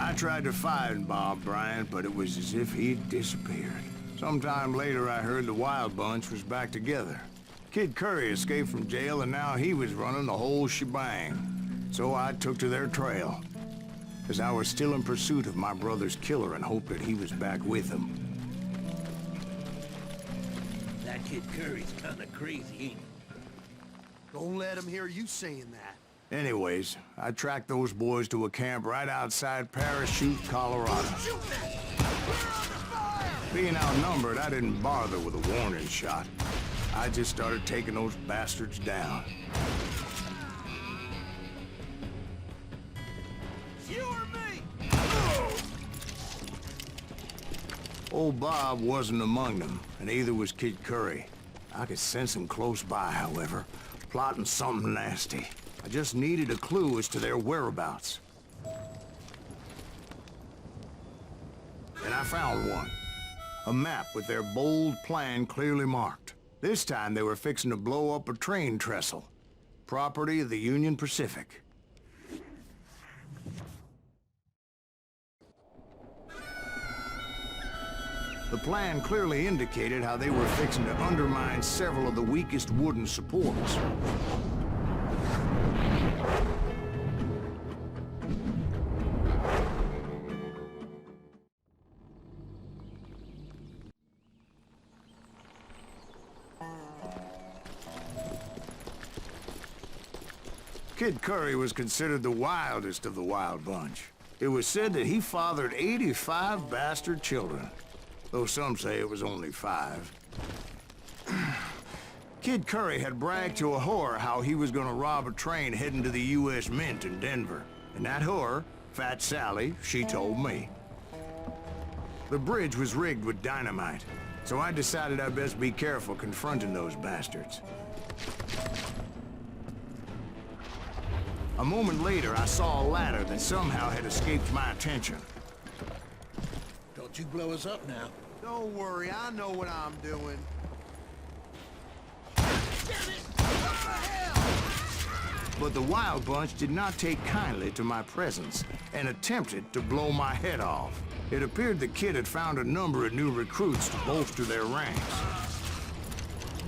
I tried to find Bob Bryant, but it was as if he'd disappeared. Sometime later, I heard the Wild Bunch was back together. Kid Curry escaped from jail, and now he was running the whole shebang. So I took to their trail, as I was still in pursuit of my brother's killer and hoped that he was back with him. That Kid Curry's kinda crazy, ain't he? Don't let him hear you saying that. Anyways, I tracked those boys to a camp right outside Parachute, Colorado. Being outnumbered, I didn't bother with a warning shot. I just started taking those bastards down. You or me? Old Bob wasn't among them, and neither was Kid Curry. I could sense him close by, however, plotting something nasty. I just needed a clue as to their whereabouts. And I found one. A map with their bold plan clearly marked. This time they were fixing to blow up a train trestle. Property of the Union Pacific. The plan clearly indicated how they were fixing to undermine several of the weakest wooden supports. Kid Curry was considered the wildest of the Wild Bunch. It was said that he fathered 85 bastard children, though some say it was only 5. Kid Curry had bragged to a whore how he was gonna rob a train heading to the U.S. Mint in Denver. And that whore, Fat Sally, she told me. The bridge was rigged with dynamite, so I decided I'd best be careful confronting those bastards. A moment later, I saw a ladder that somehow had escaped my attention. Don't you blow us up now. Don't worry, I know what I'm doing. But the Wild Bunch did not take kindly to my presence and attempted to blow my head off. It appeared the kid had found a number of new recruits to bolster their ranks.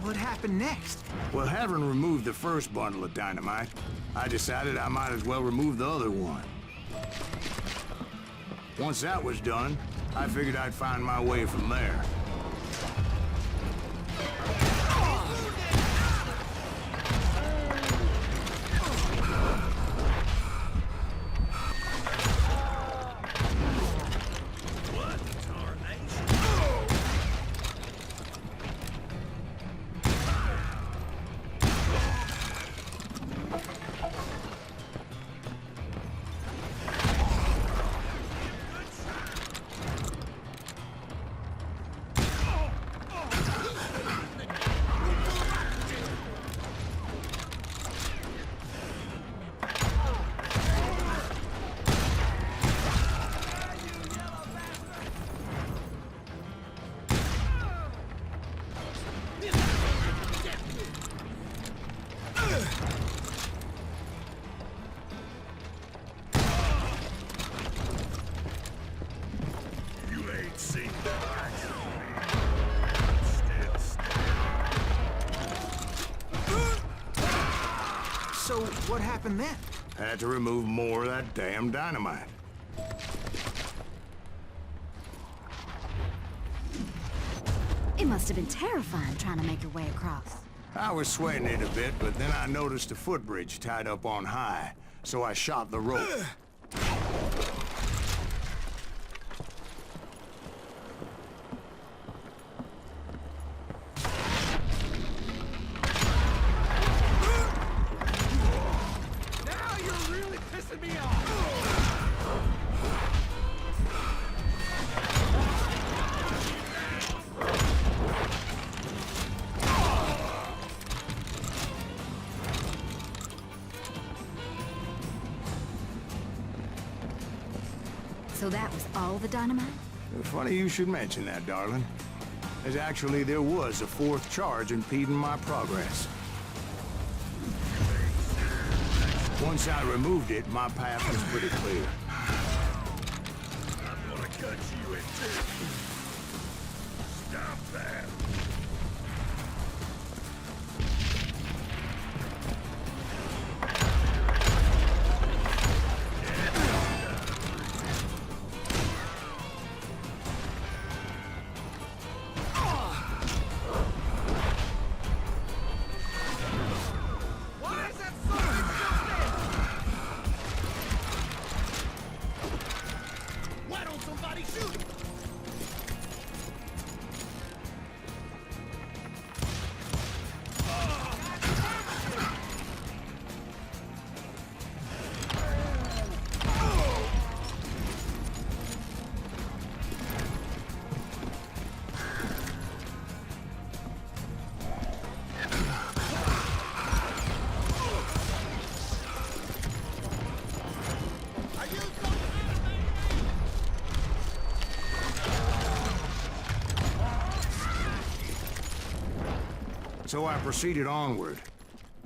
What happened next? Well, having removed the first bundle of dynamite, I decided I might as well remove the other one. Once that was done, I figured I'd find my way from there. So, what happened then? Had to remove more of that damn dynamite. It must have been terrifying trying to make your way across. I was sweating it a bit, but then I noticed a footbridge tied up on high, so I shot the rope. So that was all the dynamite? Funny you should mention that, darling. As actually there was a fourth charge impeding my progress. Once I removed it, my path was pretty clear. cut you in two. Stop that. So I proceeded onward,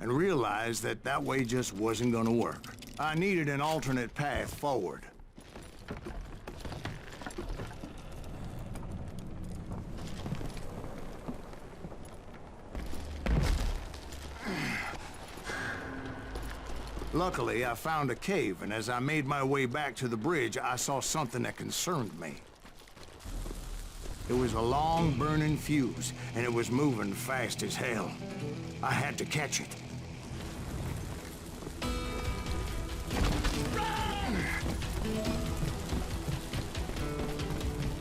and realized that that way just wasn't gonna work. I needed an alternate path forward. Luckily, I found a cave, and as I made my way back to the bridge, I saw something that concerned me. It was a long, burning fuse, and it was moving fast as hell. I had to catch it.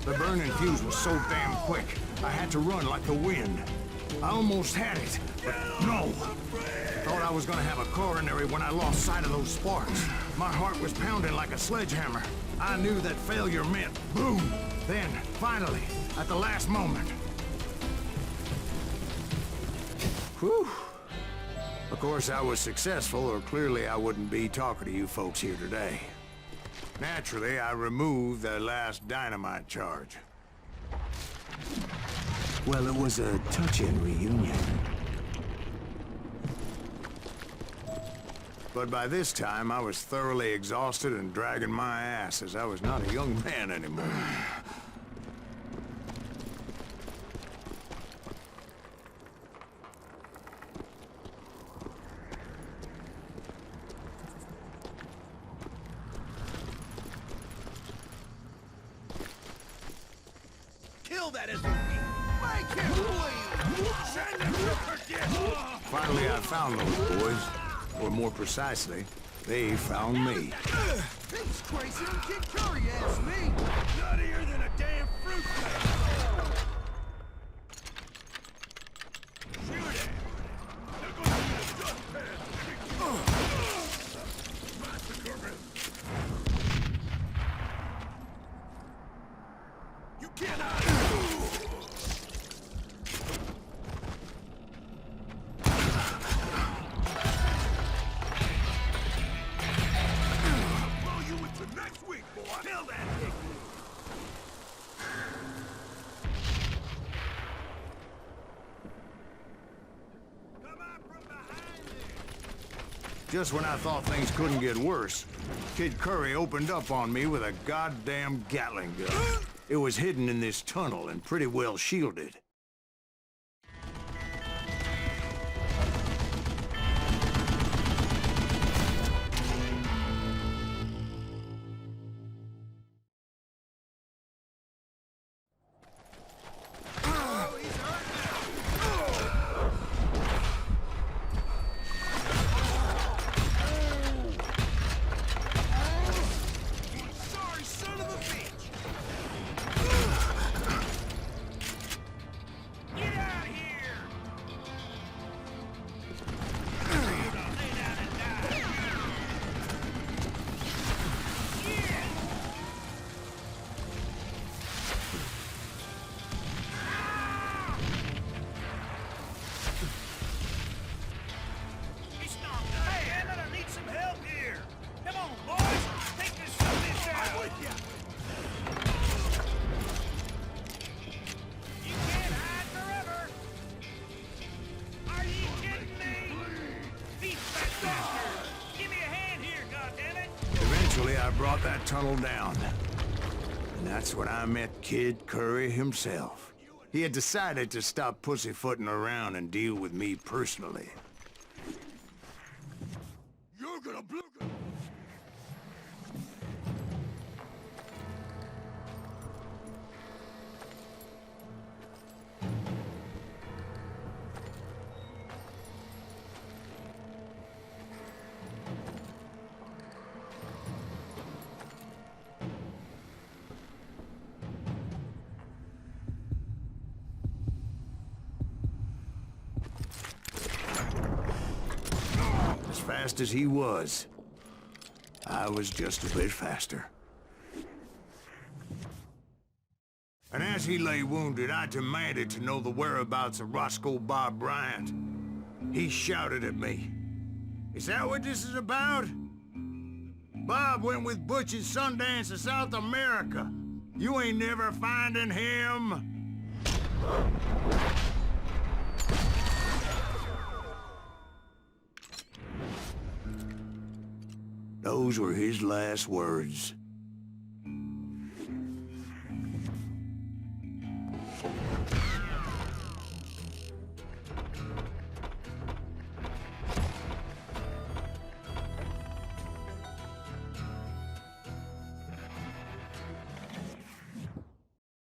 The burning fuse was so damn quick, I had to run like the wind. I almost had it, but no. Thought I was gonna have a coronary when I lost sight of those sparks. My heart was pounding like a sledgehammer. I knew that failure meant boom. Then, finally, at the last moment. Whew. Of course, I was successful, or clearly I wouldn't be talking to you folks here today. Naturally, I removed the last dynamite charge. Well, it was a touching reunion. But by this time, I was thoroughly exhausted and dragging my ass, as I was not a young man anymore. Kill that SOB! Make him bleed! Send him to forget! Finally, I found those boys. Or more precisely, they found me. He's crazy than Kid Curry asked me. Nuttier than a damn fruit bat! Shoot it! They're going to be a dustpan! Massacre him! You cannot! Just when I thought things couldn't get worse, Kid Curry opened up on me with a goddamn Gatling gun. It was hidden in this tunnel and pretty well shielded. Eventually, I brought that tunnel down. And that's when I met Kid Curry himself. He had decided to stop pussyfooting around and deal with me personally. You're gonna blow. As fast as he was, I was just a bit faster. And as he lay wounded, I demanded to know the whereabouts of Roscoe Bob Bryant. He shouted at me. "Is that what this is about? Bob went with Butch at Sundance to South America. You ain't never finding him." Those were his last words.